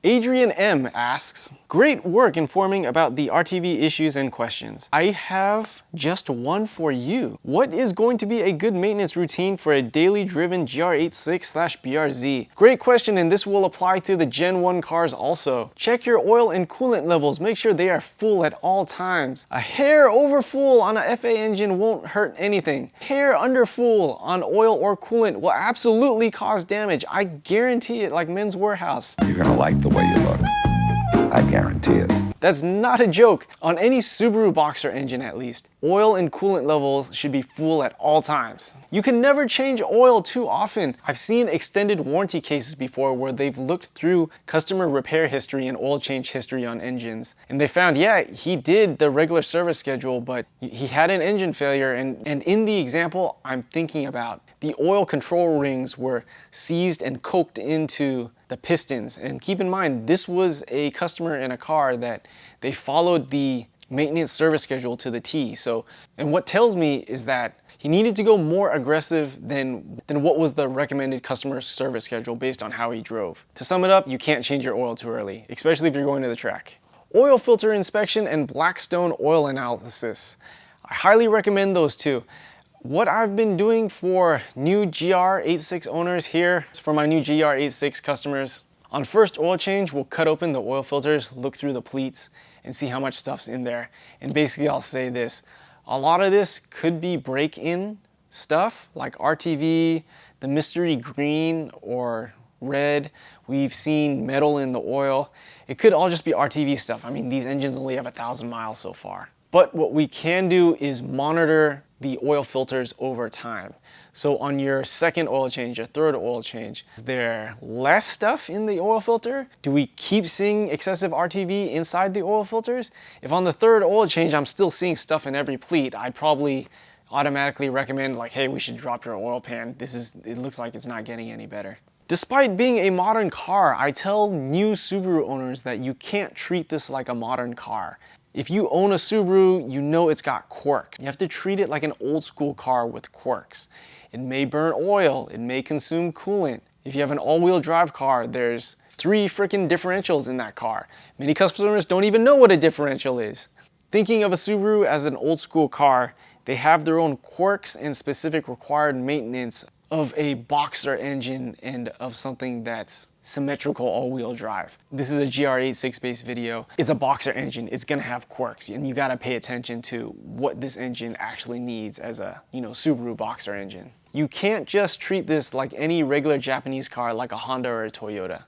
Adrian M asks, great work informing about the RTV issues and questions. I have just one for you. What is going to be a good maintenance routine for a daily driven GR86/BRZ? Great question, and this will apply to the Gen 1 cars also. Check your oil and coolant levels. Make sure they are full at all times. A hair over full on a FA engine won't hurt anything. Hair under full on oil or coolant will absolutely cause damage. I guarantee it, like Men's Warehouse. You're gonna like the way you look. I guarantee it. That's not a joke. On any Subaru Boxer engine at least, oil and coolant levels should be full at all times. You can never change oil too often. I've seen extended warranty cases before where they've looked through customer repair history and oil change history on engines. And they found, yeah, he did the regular service schedule, but he had an engine failure. And in the example I'm thinking about, the oil control rings were seized and coked into the pistons. And keep in mind, this was a customer in a car that they followed the maintenance service schedule to the T. So, and what tells me is that he needed to go more aggressive than what was the recommended customer service schedule based on how he drove. To sum it up, you can't change your oil too early, especially if you're going to the track. Oil filter inspection and Blackstone oil analysis. I highly recommend those two. What I've been doing for new GR86 owners here, for my new GR86 customers, on first oil change, we'll cut open the oil filters, look through the pleats, and see how much stuff's in there. And basically I'll say this, a lot of this could be break-in stuff like RTV, the mystery green or red. We've seen metal in the oil. It could all just be RTV stuff. I mean, these engines only have 1,000 miles so far. But what we can do is monitor the oil filters over time. So on your second oil change, your third oil change, is there less stuff in the oil filter? Do we keep seeing excessive RTV inside the oil filters? If on the third oil change I'm still seeing stuff in every pleat, I'd probably automatically recommend like, hey, we should drop your oil pan. It looks like it's not getting any better. Despite being a modern car, I tell new Subaru owners that you can't treat this like a modern car. If you own a Subaru, you know it's got quirks. You have to treat it like an old school car with quirks. It may burn oil, it may consume coolant. If you have an all-wheel drive car, there's 3 freaking differentials in that car. Many customers don't even know what a differential is. Thinking of a Subaru as an old school car, they have their own quirks and specific required maintenance of a Boxer engine and of something that's symmetrical all-wheel drive. This is a GR86 based video. It's a Boxer engine. It's gonna have quirks, and you gotta pay attention to what this engine actually needs as a, Subaru Boxer engine. You can't just treat this like any regular Japanese car like a Honda or a Toyota.